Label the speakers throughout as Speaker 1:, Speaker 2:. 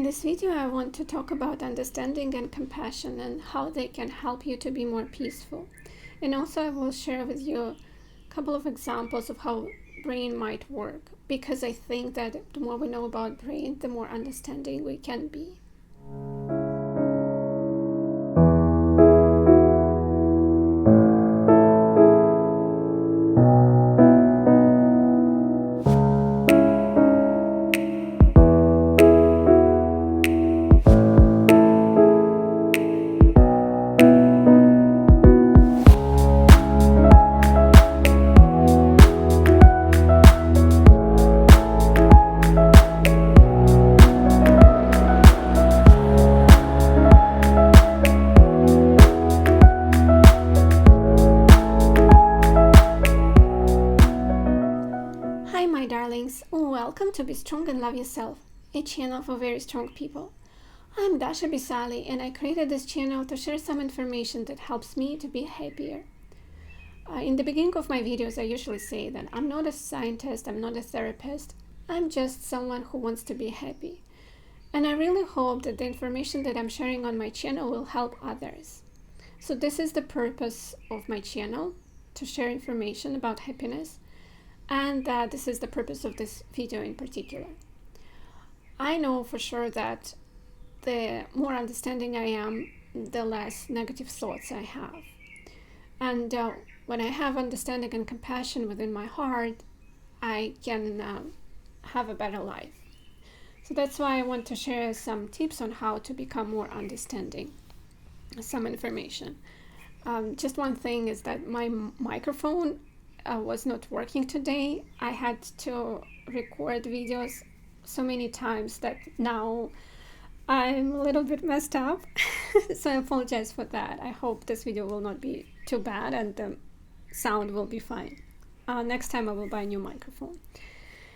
Speaker 1: this video, I want to talk about understanding and compassion and how they can help you to be more peaceful. And also I will share with you a couple of examples of how brain might work, because I think that the more we know about brain, the more understanding we can be. Hi my darlings, welcome to Be Strong and Love Yourself, a channel for very strong people. I'm Dasha Bisali and I created this channel to share some information that helps me to be happier. In the beginning of my videos I usually say that I'm not a scientist, I'm not a therapist, I'm just someone who wants to be happy. And I really hope that the information that I'm sharing on my channel will help others. So this is the purpose of my channel, to share information about happiness. And this is the purpose of this video in particular. I know for sure that the more understanding I am, the less negative thoughts I have. And when I have understanding and compassion within my heart, I can have a better life. So that's why I want to share some tips on how to become more understanding, some information. Just one thing is that my microphone was not working today. I had to record videos so many times that now I'm a little bit messed up. So I apologize for that. I hope this video will not be too bad and the sound will be fine. Next time I will buy a new microphone.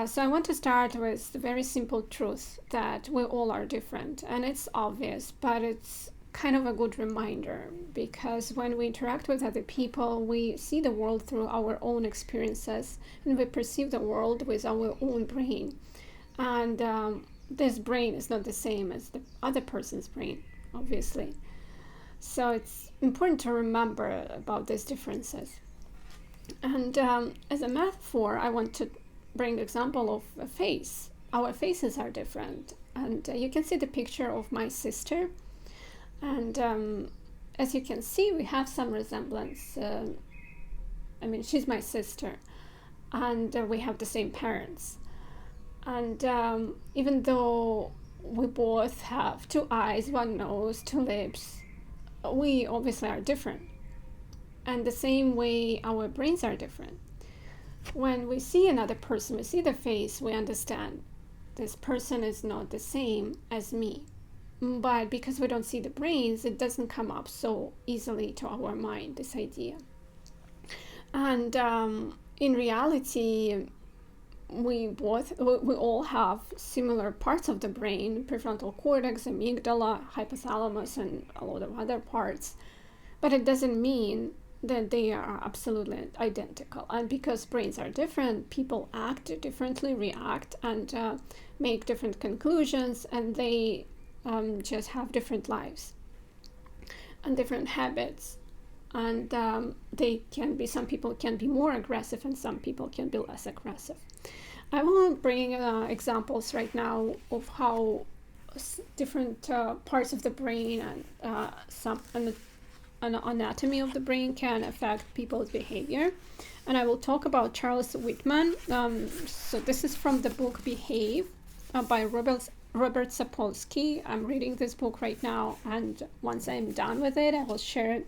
Speaker 1: So I want to start with the very simple truth that we all are different, and it's obvious, but it's kind of a good reminder, because when we interact with other people, we see the world through our own experiences and we perceive the world with our own brain. And this brain is not the same as the other person's brain, obviously. So it's important to remember about these differences. And as a metaphor, I want to bring the example of a face. Our faces are different. And you can see the picture of my sister. And as you can see, we have some resemblance. She's my sister, and we have the same parents. And even though we both have two eyes, one nose, two lips, we obviously are different. And the same way our brains are different. When we see another person, we see the face, we understand this person is not the same as me. But because we don't see the brains, it doesn't come up so easily to our mind, this idea. And in reality, we all have similar parts of the brain: prefrontal cortex, amygdala, hypothalamus, and a lot of other parts. But it doesn't mean that they are absolutely identical. And because brains are different, people act differently, react, and make different conclusions, and they just have different lives and different habits. And some people can be more aggressive and some people can be less aggressive. I will bring examples right now of how different parts of the brain and an anatomy of the brain can affect people's behavior. And I will talk about Charles Whitman. So this is from the book Behave by Robert Sapolsky. I'm reading this book right now, and once I'm done with it, I will share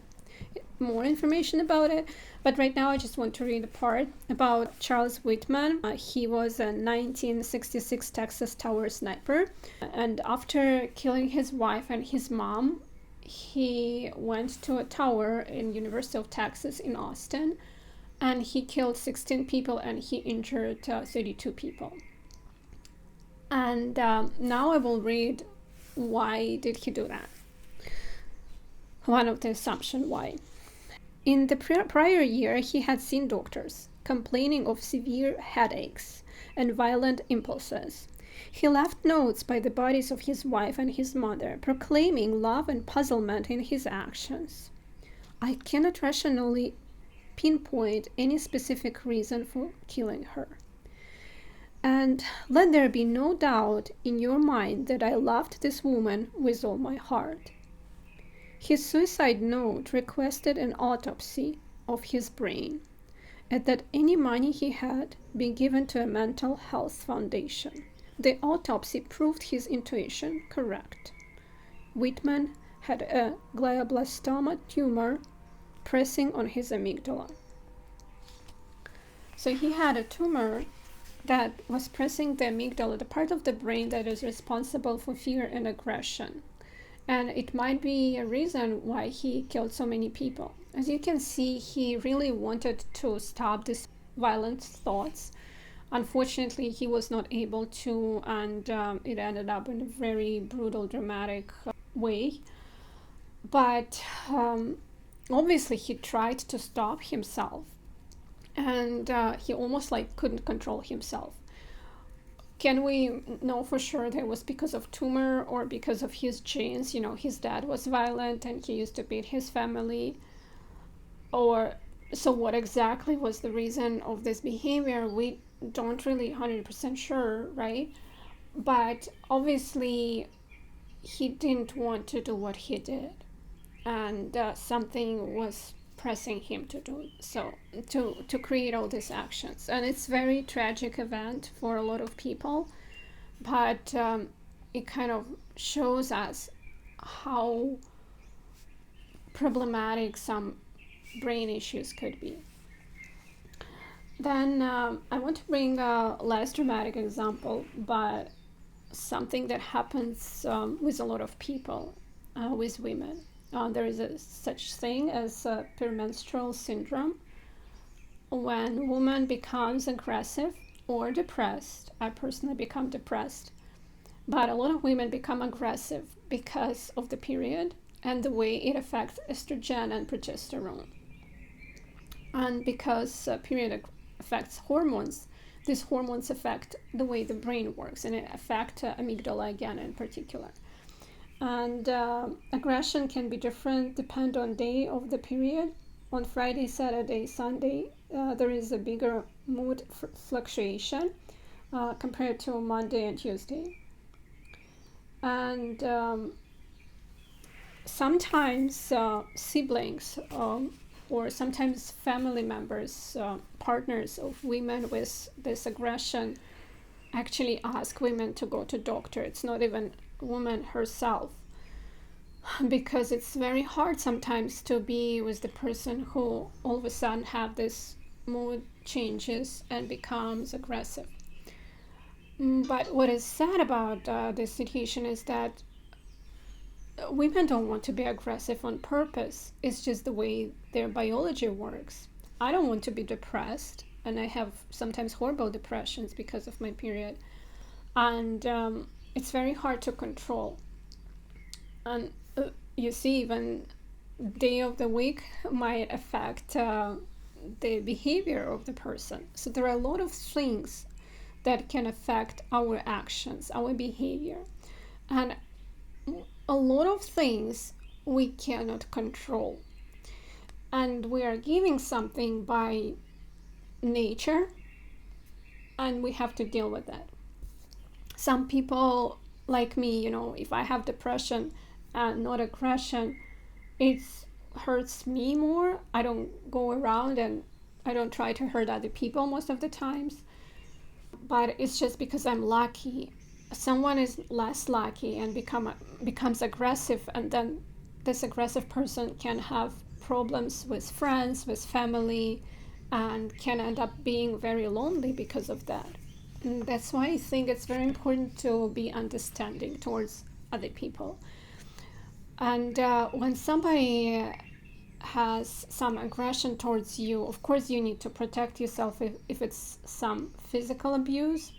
Speaker 1: more information about it. But right now I just want to read a part about Charles Whitman. He was a 1966 Texas Tower sniper, and after killing his wife and his mom, he went to a tower in University of Texas in Austin, and he killed 16 people and he injured 32 people. And now I will read why did he do that. One of the assumptions why. In the prior year, he had seen doctors complaining of severe headaches and violent impulses. He left notes by the bodies of his wife and his mother, proclaiming love and puzzlement in his actions. I cannot rationally pinpoint any specific reason for killing her. And let there be no doubt in your mind that I loved this woman with all my heart. His suicide note requested an autopsy of his brain, and that any money he had be given to a mental health foundation. The autopsy proved his intuition correct. Whitman had a glioblastoma tumor pressing on his amygdala. So he had a tumor that was pressing the amygdala, the part of the brain that is responsible for fear and aggression. And it might be a reason why he killed so many people. As you can see, he really wanted to stop these violent thoughts. Unfortunately, he was not able to, and it ended up in a very brutal, dramatic way. But obviously, he tried to stop himself, and he almost couldn't control himself. Can we know for sure that it was because of tumor or because of his genes? His dad was violent and he used to beat his family. Or so what exactly was the reason of this behavior? We don't really 100% sure, right? But obviously he didn't want to do what he did, and something was pressing him to do so, to create all these actions. And it's very tragic event for a lot of people, but it kind of shows us how problematic some brain issues could be. Then I want to bring a less dramatic example, but something that happens with a lot of people, with women. There is such thing as premenstrual syndrome. When a woman becomes aggressive or depressed, I personally become depressed, but a lot of women become aggressive because of the period and the way it affects estrogen and progesterone. And because period affects hormones, these hormones affect the way the brain works, and it affects amygdala again in particular. And aggression can be different depending on day of the period. On Friday, Saturday, Sunday, there is a bigger mood fluctuation compared to Monday and Tuesday. And sometimes siblings or sometimes family members, partners of women with this aggression actually ask women to go to doctor. It's not even woman herself, because it's very hard sometimes to be with the person who all of a sudden have this mood changes and becomes aggressive. But what is sad about this situation is that women don't want to be aggressive on purpose. It's just the way their biology works. I don't want to be depressed, and I have sometimes horrible depressions because of my period. And it's very hard to control. And you see, even day of the week might affect the behavior of the person. So there are a lot of things that can affect our actions, our behavior. And a lot of things we cannot control. And we are giving something by nature, and we have to deal with that. Some people like me, if I have depression and not aggression, it hurts me more. I don't go around and I don't try to hurt other people most of the times. But it's just because I'm lucky. Someone is less lucky and becomes aggressive, and then this aggressive person can have problems with friends, with family, and can end up being very lonely because of that. And that's why I think it's very important to be understanding towards other people. And when somebody has some aggression towards you, of course you need to protect yourself. If it's some physical abuse,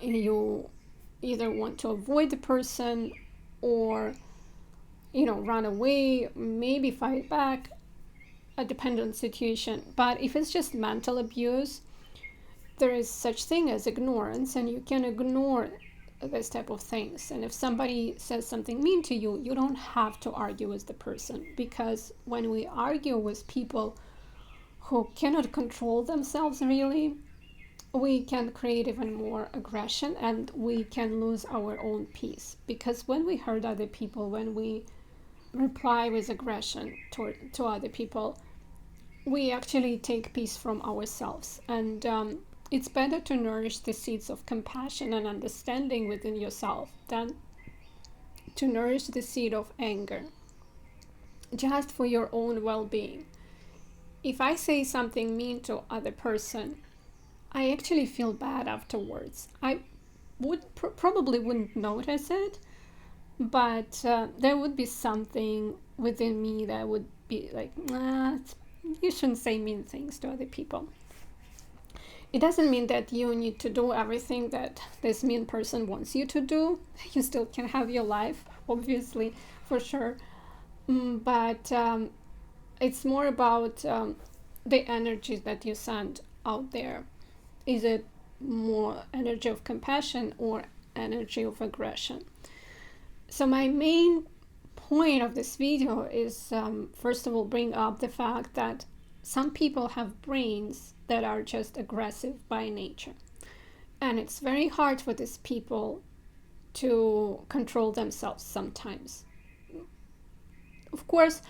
Speaker 1: you either want to avoid the person or run away, maybe fight back, depending on the situation. But if it's just mental abuse, there is such thing as ignorance, and you can ignore this type of things. And if somebody says something mean to you, you don't have to argue with the person, because when we argue with people who cannot control themselves really, we can create even more aggression, and we can lose our own peace. Because when we hurt other people, when we reply with aggression to other people, we actually take peace from ourselves. And it's better to nourish the seeds of compassion and understanding within yourself than to nourish the seed of anger, just for your own well-being. If I say something mean to other person, I actually feel bad afterwards. I would probably wouldn't notice it, but there would be something within me that would be like, you shouldn't say mean things to other people. It doesn't mean that you need to do everything that this mean person wants you to do. You still can have your life, obviously, for sure. But it's more about the energy that you send out there. Is it more energy of compassion or energy of aggression? So my main point of this video is, first of all, bring up the fact that some people have brains that are just aggressive by nature. And it's very hard for these people to control themselves sometimes. Of course,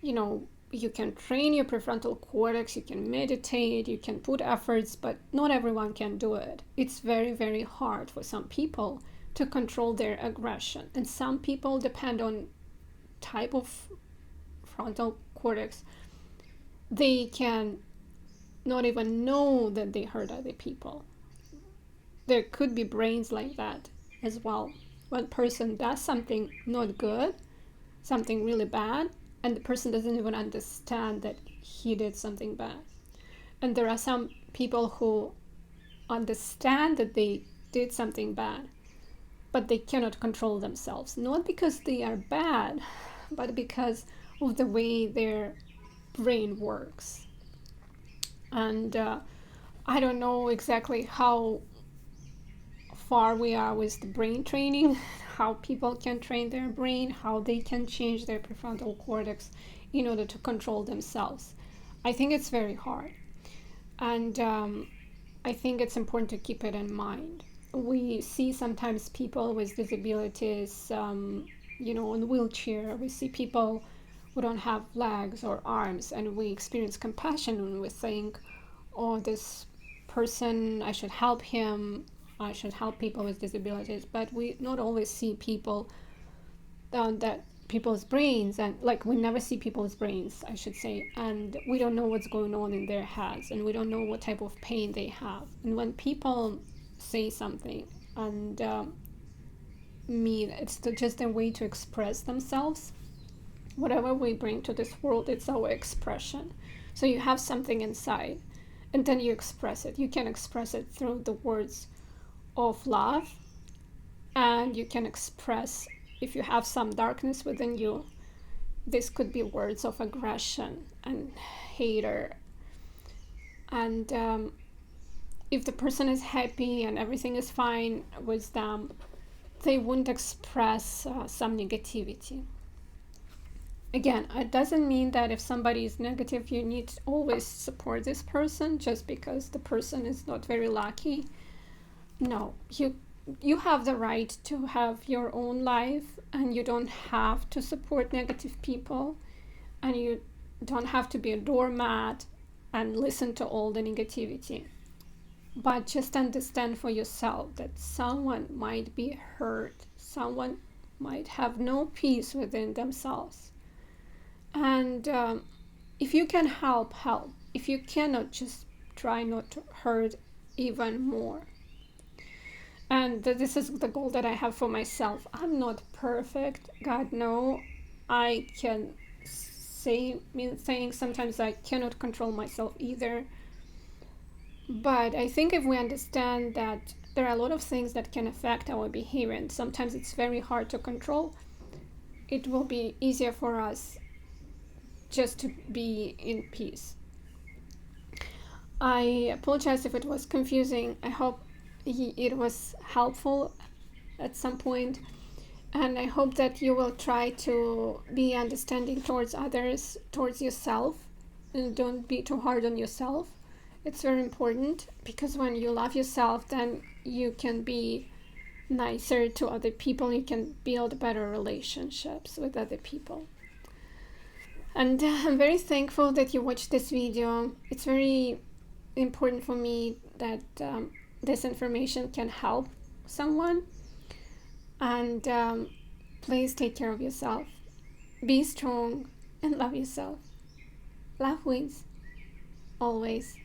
Speaker 1: you can train your prefrontal cortex, you can meditate, you can put efforts, but not everyone can do it. It's very, very hard for some people to control their aggression. And some people depend on type of frontal cortex. They can not even know that they hurt other people. There could be brains like that as well. One person does something not good, something really bad, and the person doesn't even understand that he did something bad. And there are some people who understand that they did something bad, but they cannot control themselves. Not because they are bad, but because of the way their brain works. And I don't know exactly how far we are with the brain training, how people can train their brain, how they can change their prefrontal cortex in order to control themselves. I think it's very hard. And I think it's important to keep it in mind. We see sometimes people with disabilities, in wheelchair. We see people who don't have legs or arms, and we experience compassion when we think, oh, this person, I should help him, I should help people with disabilities. But we not always see people, that people's brains, and we never see people's brains, I should say, and we don't know what's going on in their heads, and we don't know what type of pain they have. And when people say something and it's just a way to express themselves, whatever we bring to this world, it's our expression. So you have something inside, and then you express it. You can express it through the words of love, and you can express, if you have some darkness within you, this could be words of aggression and hatred. And if the person is happy and everything is fine with them, they wouldn't express some negativity. Again, it doesn't mean that if somebody is negative, you need to always support this person just because the person is not very lucky. No, you have the right to have your own life, and you don't have to support negative people, and you don't have to be a doormat and listen to all the negativity. But just understand for yourself that someone might be hurt, someone might have no peace within themselves. And if you can help. If you cannot, just try not to hurt even more. And this is the goal that I have for myself. I'm not perfect, God no. I can say mean things. Sometimes I cannot control myself either. But I think if we understand that there are a lot of things that can affect our behavior, and sometimes it's very hard to control, it will be easier for us just to be in peace. I apologize if it was confusing. I hope it was helpful at some point, and I hope that you will try to be understanding towards others, towards yourself, and don't be too hard on yourself. It's very important, because when you love yourself, then you can be nicer to other people. You can build better relationships with other people. And I'm very thankful that you watched this video. It's very important for me that this information can help someone. And please take care of yourself. Be strong and love yourself. Love wins, always.